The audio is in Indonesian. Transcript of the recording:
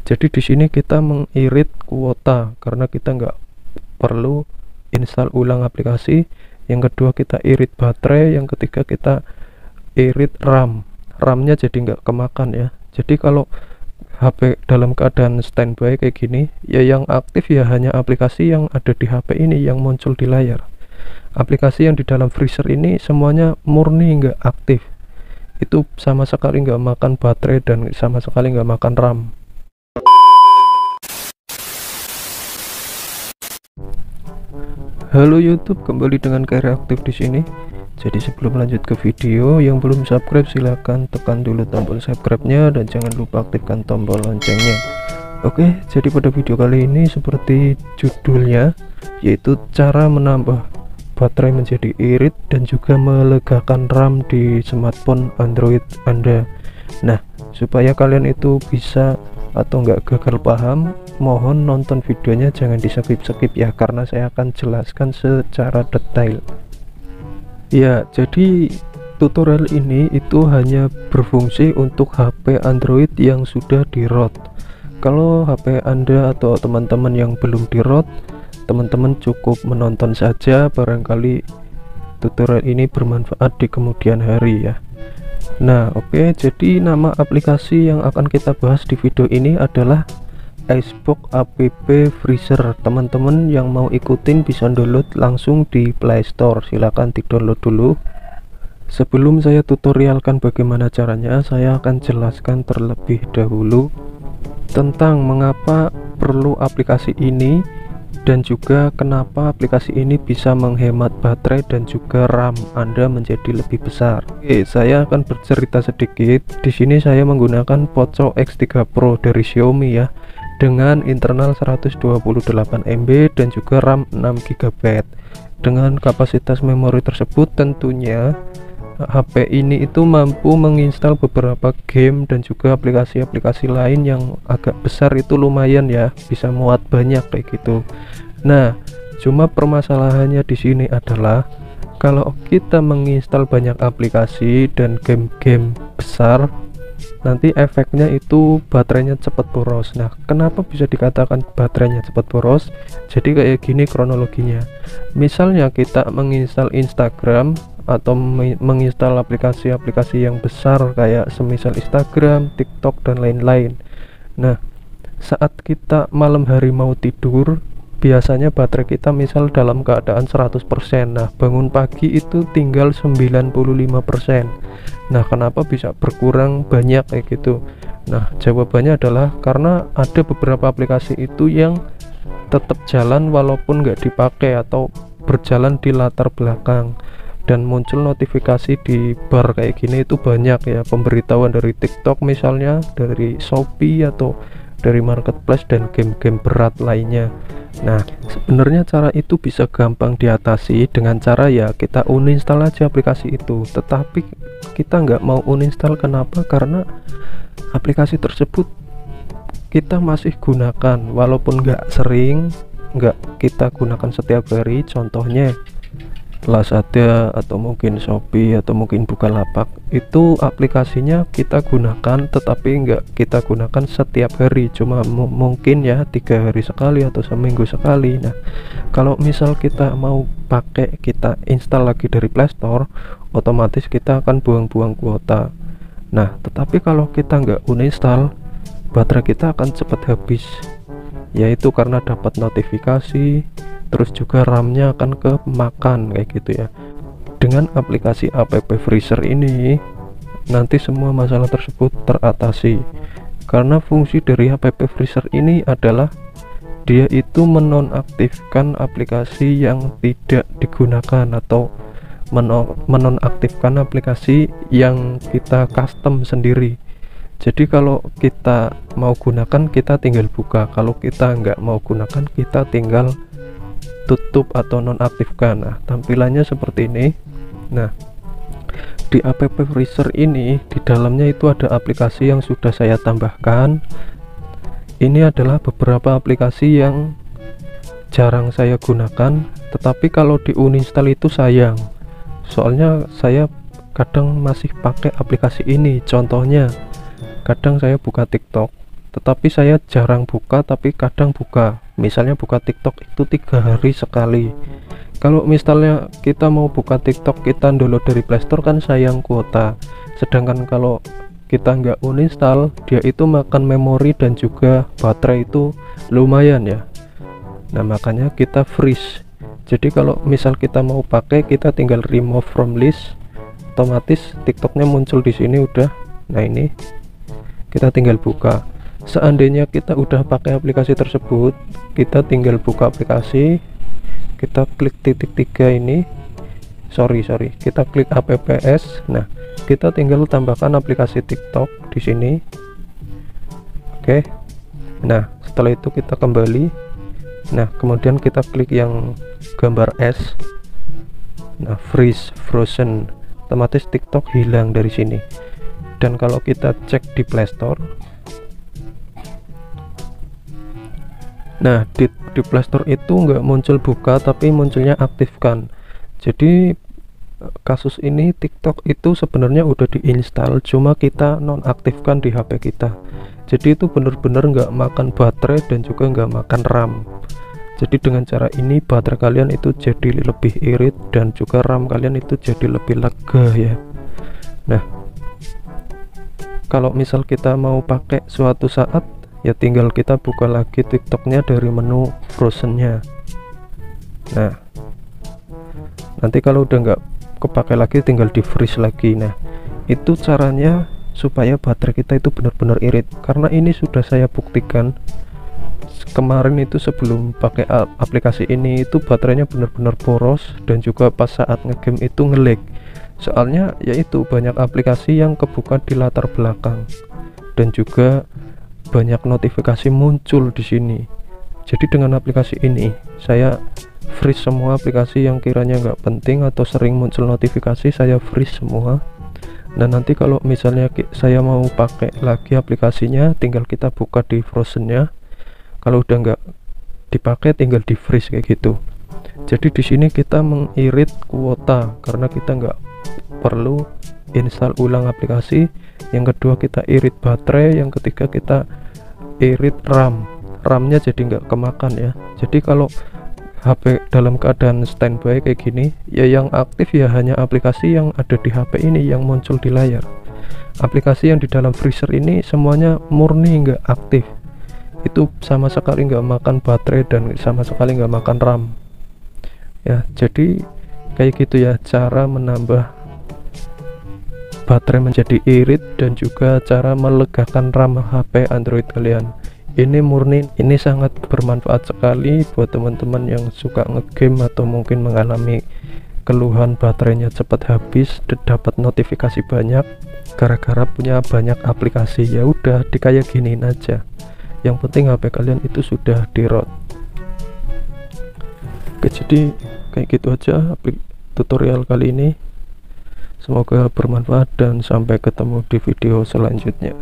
Jadi di sini kita mengirit kuota karena kita nggak perlu install ulang aplikasi. Yang kedua kita irit baterai, yang ketiga kita irit RAM-nya jadi nggak kemakan ya. Jadi kalau HP dalam keadaan standby kayak gini ya, yang aktif ya hanya aplikasi yang ada di HP ini yang muncul di layar. Aplikasi yang di dalam freezer ini semuanya murni nggak aktif, itu sama sekali nggak makan baterai dan sama sekali nggak makan RAM. Halo YouTube, kembali dengan Khairi Aktif di sini. Jadi sebelum lanjut ke video, yang belum subscribe silahkan tekan dulu tombol subscribe-nya dan jangan lupa aktifkan tombol loncengnya. Oke, jadi pada video kali ini seperti judulnya, yaitu cara menambah baterai menjadi irit dan juga melegakan RAM di smartphone Android Anda. Nah, supaya kalian itu bisa atau nggak gagal paham, mohon nonton videonya, jangan di skip ya, karena saya akan jelaskan secara detail ya. Jadi tutorial ini itu hanya berfungsi untuk HP Android yang sudah di root. Kalau HP Anda atau teman-teman yang belum di root, teman-teman cukup menonton saja, barangkali tutorial ini bermanfaat di kemudian hari ya. Nah oke, jadi nama aplikasi yang akan kita bahas di video ini adalah Icebox App Freezer. Teman-teman yang mau ikutin bisa download langsung di Play Store, silahkan di download dulu. Sebelum saya tutorialkan bagaimana caranya, saya akan jelaskan terlebih dahulu tentang mengapa perlu aplikasi ini dan juga kenapa aplikasi ini bisa menghemat baterai dan juga RAM Anda menjadi lebih besar. Oke, saya akan bercerita sedikit. Di sini saya menggunakan Poco X3 Pro dari Xiaomi ya, dengan internal 128 MB dan juga RAM 6 GB. Dengan kapasitas memori tersebut tentunya HP ini itu mampu menginstal beberapa game dan juga aplikasi-aplikasi lain yang agak besar, itu lumayan ya, bisa muat banyak kayak gitu. Nah, cuma permasalahannya di sini adalah kalau kita menginstal banyak aplikasi dan game-game besar, nanti efeknya itu baterainya cepat boros. Nah, kenapa bisa dikatakan baterainya cepat boros? Jadi kayak gini kronologinya. Misalnya kita menginstal Instagram atau menginstal aplikasi-aplikasi yang besar kayak semisal Instagram, TikTok dan lain-lain. Nah, saat kita malam hari mau tidur, biasanya baterai kita misal dalam keadaan 100%. Nah, bangun pagi itu tinggal 95%. Nah, kenapa bisa berkurang banyak kayak gitu? Nah, jawabannya adalah karena ada beberapa aplikasi itu yang tetap jalan walaupun nggak dipakai atau berjalan di latar belakang, dan muncul notifikasi di bar kayak gini itu banyak ya, pemberitahuan dari TikTok misalnya, dari Shopee atau dari marketplace dan game-game berat lainnya. Nah, sebenarnya cara itu bisa gampang diatasi dengan cara ya kita uninstall aja aplikasi itu. Tetapi kita nggak mau uninstall, kenapa? Karena aplikasi tersebut kita masih gunakan walaupun nggak sering, nggak kita gunakan setiap hari. Contohnya Lazada atau mungkin Shopee atau mungkin Bukalapak, itu aplikasinya kita gunakan tetapi nggak kita gunakan setiap hari, cuma mungkin ya 3 hari sekali atau seminggu sekali. Nah, kalau misal kita mau pakai, kita install lagi dari Play Store, otomatis kita akan buang-buang kuota. Nah, tetapi kalau kita nggak uninstall, baterai kita akan cepat habis, yaitu karena dapat notifikasi, terus juga RAM-nya akan kemakan kayak gitu ya. Dengan aplikasi App Freezer ini nanti semua masalah tersebut teratasi, karena fungsi dari App Freezer ini adalah dia itu menonaktifkan aplikasi yang tidak digunakan atau menonaktifkan aplikasi yang kita custom sendiri. Jadi kalau kita mau gunakan kita tinggal buka, kalau kita nggak mau gunakan kita tinggal tutup atau nonaktifkan. Nah, tampilannya seperti ini. Nah, di App Freezer ini di dalamnya itu ada aplikasi yang sudah saya tambahkan. Ini adalah beberapa aplikasi yang jarang saya gunakan, tetapi kalau di uninstall itu sayang, soalnya saya kadang masih pakai aplikasi ini. Contohnya kadang saya buka TikTok, tetapi saya jarang buka, tapi kadang buka. Misalnya buka TikTok itu 3 hari sekali. Kalau misalnya kita mau buka TikTok, kita download dari Playstore kan sayang kuota. Sedangkan kalau kita nggak uninstall, dia itu makan memori dan juga baterai itu lumayan ya. Nah makanya kita freeze. Jadi kalau misal kita mau pakai, kita tinggal remove from list, otomatis TikToknya muncul di sini udah. Nah ini kita tinggal buka. Seandainya kita udah pakai aplikasi tersebut, kita tinggal buka aplikasi, kita klik titik 3 ini, kita klik apps. Nah kita tinggal tambahkan aplikasi TikTok di sini. Oke. Nah setelah itu kita kembali. Nah kemudian kita klik yang gambar S. Nah frozen, otomatis TikTok hilang dari sini. Dan kalau kita cek di Playstore, nah di Playstore itu nggak muncul buka, tapi munculnya aktifkan. Jadi kasus ini TikTok itu sebenarnya udah diinstal, cuma kita nonaktifkan di HP kita. Jadi itu bener-bener nggak makan baterai dan juga nggak makan RAM. Jadi dengan cara ini baterai kalian itu jadi lebih irit dan juga RAM kalian itu jadi lebih lega ya. Nah kalau misal kita mau pakai suatu saat, ya tinggal kita buka lagi TikToknya dari menu frozennya. Nah nanti kalau udah nggak kepakai lagi, tinggal di freeze lagi. Nah itu caranya supaya baterai kita itu benar-benar irit, karena ini sudah saya buktikan kemarin itu. Sebelum pakai aplikasi ini itu baterainya benar-benar boros, dan juga pas saat ngegame itu nge-lag. Soalnya yaitu banyak aplikasi yang kebuka di latar belakang, dan juga banyak notifikasi muncul di sini. Jadi dengan aplikasi ini saya freeze semua aplikasi yang kiranya nggak penting atau sering muncul notifikasi, saya freeze semua. Nah nanti kalau misalnya saya mau pakai lagi aplikasinya, tinggal kita buka di frozennya. Kalau udah nggak dipakai, tinggal di freeze kayak gitu. Jadi di sini kita mengirit kuota karena kita nggak perlu install ulang aplikasi. Yang kedua kita irit baterai, yang ketiga kita irit RAM-nya jadi nggak kemakan ya. Jadi kalau HP dalam keadaan standby kayak gini ya, yang aktif ya hanya aplikasi yang ada di HP ini yang muncul di layar. Aplikasi yang di dalam freezer ini semuanya murni nggak aktif, itu sama sekali nggak makan baterai dan sama sekali nggak makan RAM ya. Jadi kayak gitu ya cara menambah baterai menjadi irit dan juga cara melegakan RAM HP Android kalian. Ini murni, ini sangat bermanfaat sekali buat teman-teman yang suka ngegame atau mungkin mengalami keluhan baterainya cepat habis dan dapat notifikasi banyak gara-gara punya banyak aplikasi. Ya udah kayak giniin aja, yang penting HP kalian itu sudah di root. Oke, jadi kayak gitu aja tutorial kali ini. Semoga bermanfaat dan sampai ketemu di video selanjutnya.